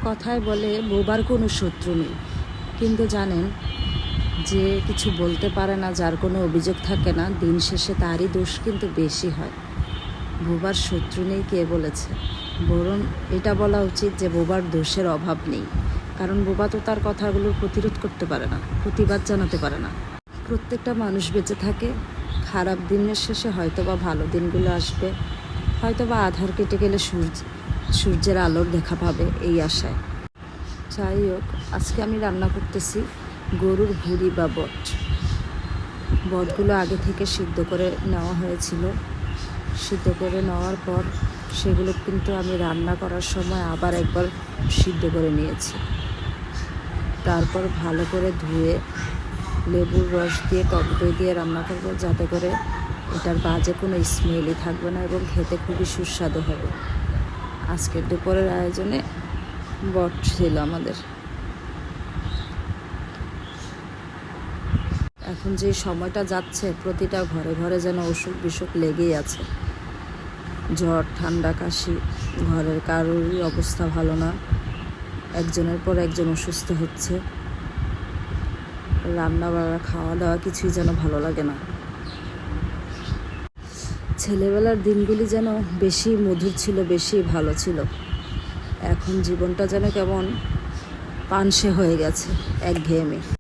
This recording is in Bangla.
কথায় বলে বোবার কোনো শত্রু নেই, কিন্তু জানেন যে কিছু বলতে পারে না, যার কোনো অভিযোগ থাকে না, দিন শেষে তারই দোষ কিন্তু বেশি হয়। বোবার শত্রু নেই কে বলেছে? বরং এটা বলা উচিত যে বোবার দোষের অভাব নেই, কারণ বোবা তো তার কথাগুলোর প্রতিরোধ করতে পারে না, প্রতিবাদ জানাতে পারে না। প্রত্যেকটা মানুষ বেঁচে থাকে, খারাপ দিনের শেষে হয়তো বা ভালো দিনগুলো আসবে, হয়তো বা আধার কেটে গেলে সূর্যের আলোর দেখা পাবে, এই আশায়। যাই হোক, আজকে আমি রান্না করতেছি গরুর ভুঁড়ি বা বটগুলো আগে থেকে সিদ্ধ করে নেওয়া হয়েছিল। সিদ্ধ করে নেওয়ার পর সেগুলো কিন্তু আমি রান্না করার সময় আবার একবার সিদ্ধ করে নিয়েছি। তারপর ভালো করে ধুয়ে লেবুর রস দিয়ে, টক দই দিয়ে রান্না করব, যাতে করে এটার বাজে কোনো স্মেলই থাকবে না এবং খেতে খুবই সুস্বাদু হবে। আজকের দুপুরের আয়োজনে বট ছিল আমাদের। এখন যে সময়টা যাচ্ছে, প্রতিটা ঘরে ঘরে যেন অসুখ বিসুখ লেগেই আছে। জ্বর, ঠান্ডা, কাশি, ঘরের কারোরই অবস্থা ভালো না, একজনের পর একজন অসুস্থ হচ্ছে। রান্না বাড়া, খাওয়া দাওয়া কিছুই যেন ভালো লাগে না। ছেলেবেলার দিনগুলি যেন বেশি মধুর ছিল, বেশি ভালো ছিল। এখন জীবনটা যেন কেমন পানসে হয়ে গেছে, একঘেয়েমি।